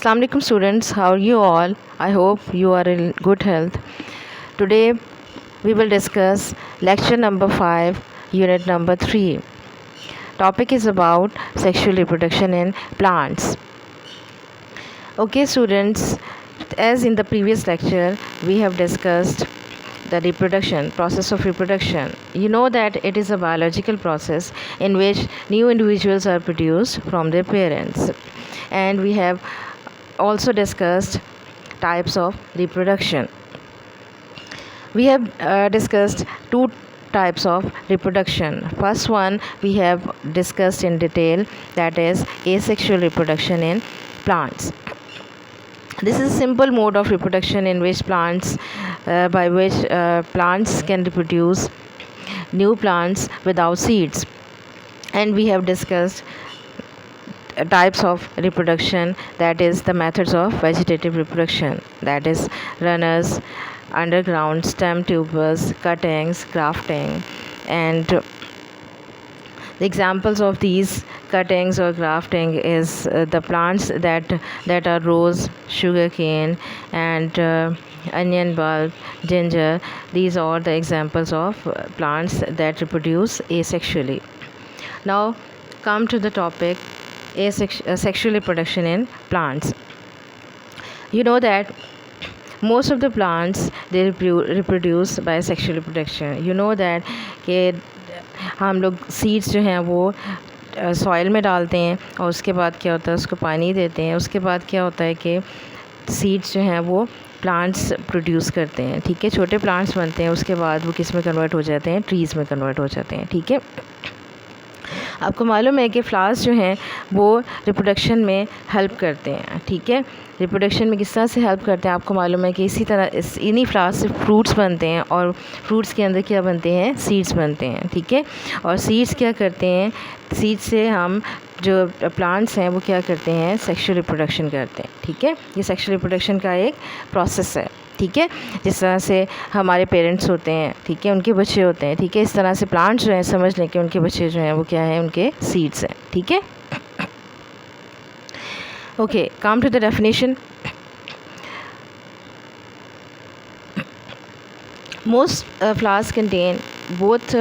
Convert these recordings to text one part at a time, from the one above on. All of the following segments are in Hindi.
Assalamu alaikum students, how are you all? I hope you are in good health. Today we will discuss lecture number 5, unit number 3. Topic is about sexual reproduction in plants. Okay students, as in the previous lecture we have discussed the process of reproduction. You know that it is a biological process in which new individuals are produced from their parents, and we have also discussed types of reproduction. We have discussed two types of reproduction. First one we have discussed in detail, that is asexual reproduction in plants. This is a simple mode of reproduction in which plants can reproduce new plants without seeds. And we have discussed types of reproduction, that is the methods of vegetative reproduction, that is runners, underground, stem tubers, cuttings, grafting. And the examples of these cuttings or grafting is the plants that are rose, sugarcane, and onion bulb, ginger. These are the examples of plants that reproduce asexually. Now come to the topic sexual reproduction in plants. You know that most of the plants they reproduce by sexual reproduction. You know that कि हम लोग सीड्स जो हैं वो सॉइल में डालते हैं और उसके बाद क्या होता है, उसको पानी देते हैं. उसके बाद क्या होता है कि सीड्स जो हैं वो प्लांट्स प्रोड्यूस करते हैं. ठीक है, छोटे प्लांट्स बनते हैं. उसके बाद वो किस में कन्वर्ट हो जाते हैं, ट्रीज़ में कन्वर्ट हो जाते हैं. ठीक है, आपको मालूम है कि फ्लावर्स जो हैं वो रिप्रोडक्शन में हेल्प करते हैं. ठीक है, रिप्रोडक्शन में किस तरह से हेल्प करते हैं आपको मालूम है कि इसी तरह इन्हीं फ्लावर्स से फ्रूट्स बनते हैं, और फ्रूट्स के अंदर क्या बनते हैं, सीड्स बनते हैं. ठीक है, और सीड्स क्या करते हैं, सीड्स से हम जो प्लांट्स हैं वो क्या करते हैं, सेक्सुअल रिप्रोडक्शन करते हैं. ठीक है, ये सेक्सुअल रिप्रोडक्शन का एक प्रोसेस है. ठीक है, जिस तरह से हमारे पेरेंट्स होते हैं, ठीक है, उनके बच्चे होते हैं. ठीक है, इस तरह से प्लांट्स जो हैं समझ लें कि उनके बच्चे जो हैं वो क्या हैं, उनके सीड्स हैं. ठीक है, okay, come to the definition. Most flowers contain both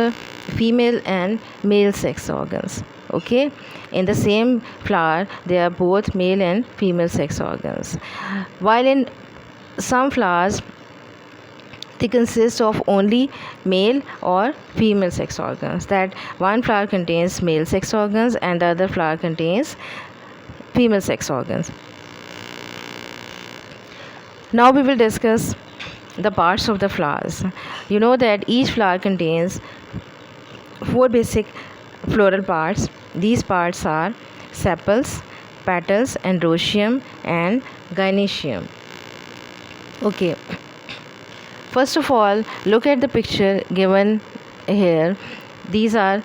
female and male sex organs. Okay, in the same flower there are both male and female sex organs, while in some flowers they consist of only male or female sex organs. That one flower contains male sex organs and the other flower contains female sex organs. Now we will discuss the parts of the flowers. You know that each flower contains 4 basic floral parts. These parts are sepals, petals, androecium, and gynoecium. Okay, first of all look at the picture given here. These are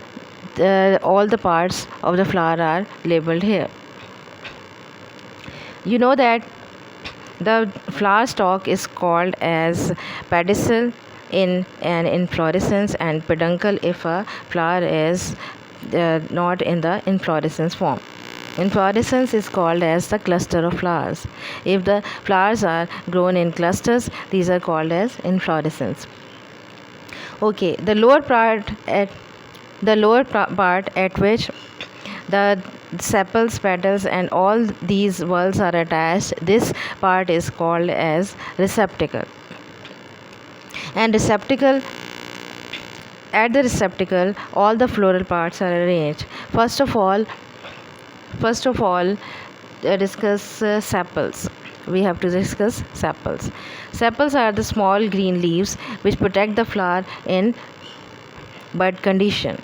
all the parts of the flower are labeled here. You know that the flower stalk is called as pedicel in an inflorescence, and peduncle if a flower is not in the inflorescence form. Inflorescence is called as the cluster of flowers. If the flowers are grown in clusters, these are called as inflorescence. Okay, the lower part at which the sepals, petals, and all these whorls are attached, this part is called as receptacle. And at the receptacle all the floral parts are arranged. First of all discuss sepals. We have to discuss sepals. Sepals are the small green leaves which protect the flower in bud condition.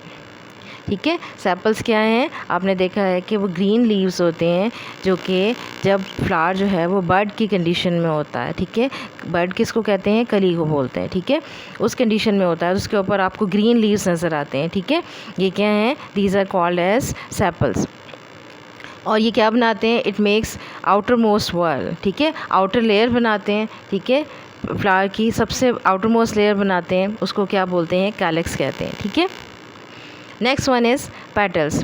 ठीक है, सेपल्स क्या हैं, आपने देखा है कि वो ग्रीन लीव्स होते हैं जो कि जब फ्लावर जो है वो बर्ड की कंडीशन में होता है. ठीक है, बर्ड किसको कहते हैं, कली को बोलते हैं. ठीक है, उस कंडीशन में होता है, उसके ऊपर आपको ग्रीन लीव्स नज़र आते हैं. ठीक है, ये क्या हैं, these are called as sepals. और ये क्या बनाते हैं, it makes outermost whorl. ठीक है, आउटर लेयर बनाते हैं. ठीक है, फ्लावर की सबसे आउटर मोस्ट लेयर बनाते हैं, उसको क्या बोलते हैं, कैलिक्स कहते हैं. ठीक है, next one is petals.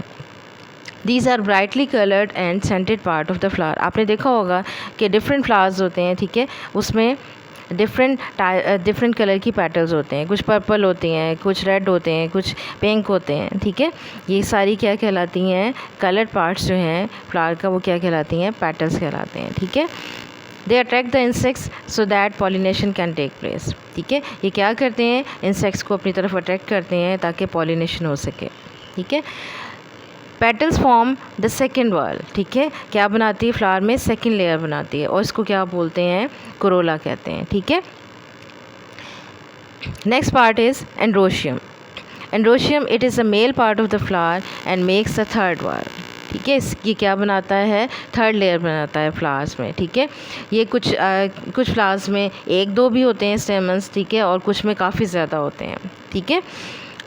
These are brightly coloured and scented part of the flower. आपने देखा होगा कि डिफरेंट फ्लावर्स होते हैं, ठीक है, उसमें डिफरेंट कलर की पेटल्स होते हैं, कुछ पर्पल होती हैं, कुछ रेड होते हैं, कुछ पिंक होते हैं, ठीक है। ये सारी क्या कहलाती हैं, कलर्ड पार्ट्स जो हैं फ्लावर का, वो क्या कहलाती हैं, पेटल्स कहलाते हैं, ठीक है। They attract the insects so that pollination can take place, ठीक है। ये क्या करते हैं, इंसेक्ट्स को अपनी तरफ अट्रैक्ट करते हैं ताकि पॉलिनेशन हो सके, ठीक है। Petals form the second wall, ठीक है, क्या बनाती है फ्लावर में, सेकेंड लेयर बनाती है, और इसको क्या बोलते हैं, कोरोला कहते हैं, ठीक है। Next part is androecium. Androecium it is a male part of the flower and makes the third wall, ठीक है। ये क्या बनाता है, थर्ड लेयर बनाता है फ्लावर्स में, ठीक है। ये कुछ फ्लावर्स में एक दो भी होते हैं स्टेमन्स, ठीक है, और कुछ में काफ़ी ज़्यादा होते हैं, ठीक है।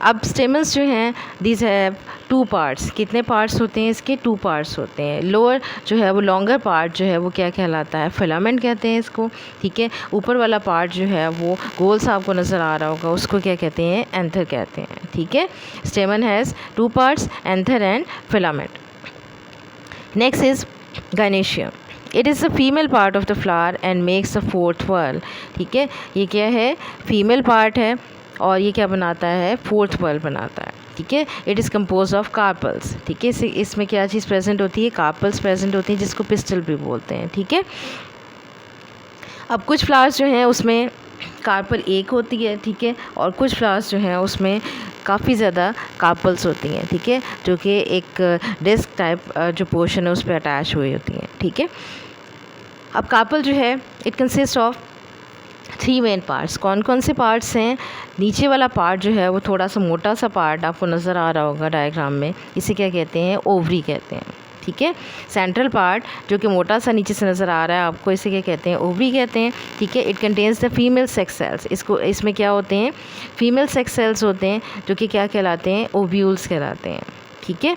अब स्टेमन्स जो हैं दीज हैव 2 पार्ट्स, कितने पार्ट्स होते हैं इसके, 2 पार्ट्स होते हैं। लोअर जो है वो लॉन्गर पार्ट जो है वो क्या कहलाता है, फिलामेंट कहते हैं इसको, ठीक है। ऊपर वाला पार्ट जो है वो गोल सा आपको नज़र आ रहा होगा, उसको क्या कहते हैं, एंथर कहते हैं, ठीक है। स्टेमन has 2 parts, anther and filament. Next is gynoecium. It is the female part of the flower and makes the 4th whorl, ठीक है। ये क्या है, फीमेल पार्ट है और ये क्या बनाता है, 4th whorl बनाता है, ठीक है। It is compose of carpels, ठीक है। इसमें क्या चीज़ प्रेजेंट होती है, कार्पल्स प्रेजेंट होती हैं, जिसको पिस्टल भी बोलते हैं, ठीक है। अब कुछ फ्लावर्स जो हैं उसमें कार्पल एक होती है, ठीक है, और कुछ फ्लावर्स जो हैं उसमें काफ़ी ज़्यादा कार्पल्स होती हैं, ठीक है, जो कि एक डिस्क टाइप जो पोर्शन है उस पर अटैच हुई होती हैं, ठीक है। अब कार्पल जो है it consist of 3 main parts. कौन कौन से पार्ट्स हैं, नीचे वाला पार्ट जो है वो थोड़ा सा मोटा सा पार्ट आपको नज़र आ रहा होगा डायग्राम में, इसे क्या कहते हैं, ओवरी कहते हैं, ठीक है। सेंट्रल पार्ट जो कि मोटा सा नीचे से नज़र आ रहा है आपको, इसे क्या कहते हैं, ओवरी कहते हैं, ठीक है। It contains the female sex cells. इसमें क्या होते हैं, फीमेल सेक्स सेल्स होते हैं जो कि क्या कहलाते हैं, ओव्यूल्स कहलाते हैं, ठीक है।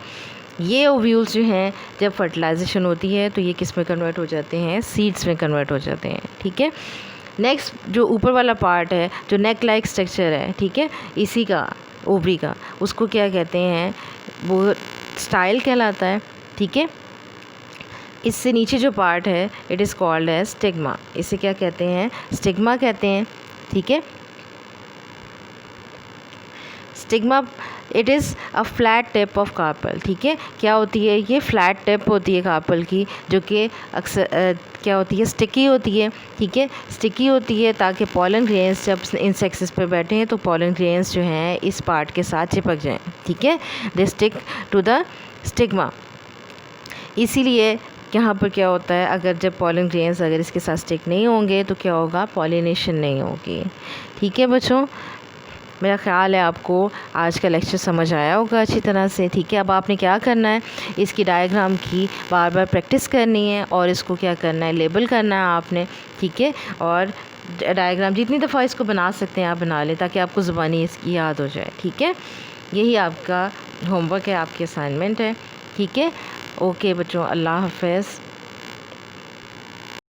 ये ओव्यूल्स जो हैं जब फर्टिलाइजेशन होती है तो ये किस में कन्वर्ट हो जाते हैं, सीड्स में कन्वर्ट हो जाते हैं, ठीक है। नेक्स्ट जो ऊपर वाला पार्ट है, जो नेक लाइक स्ट्रक्चर है, ठीक है, इसी का ओवरी का, उसको क्या कहते हैं, वो स्टाइल कहलाता है, ठीक है। इससे नीचे जो पार्ट है it is called as stigma. इसे क्या कहते हैं, स्टिग्मा कहते हैं, ठीक है। Stigma it is a flat tip of carpel, ठीक है। क्या होती है, ये फ्लैट टिप होती है कार्पल की, जो कि अक्सर क्या होती है, स्टिकी होती है, ठीक है। स्टिकी होती है ताकि पॉलन ग्रेन्स जब इंसेक्ट्स पे बैठे हैं तो पॉलन ग्रेन्स जो हैं इस पार्ट के साथ चिपक जाएं, ठीक है। They stick to the stigma. इसीलिए यहाँ पर क्या होता है, अगर जब पॉलन ग्रेन्स अगर इसके साथ स्टिक नहीं होंगे तो क्या होगा, पॉलिनेशन नहीं होगी, ठीक है बच्चों। मेरा ख़्याल है आपको आज का लेक्चर समझ आया होगा अच्छी तरह से, ठीक है। अब आपने क्या करना है, इसकी डायग्राम की बार बार प्रैक्टिस करनी है और इसको क्या करना है, लेबल करना है आपने, ठीक है। और डायग्राम जितनी दफ़ा इसको बना सकते हैं आप बना लें ताकि आपको ज़ुबानी इसकी याद हो जाए, ठीक है। यही आपका होमवर्क है, आपकी असाइनमेंट है, ठीक है। ओके बच्चों, अल्लाह हाफ़िज़।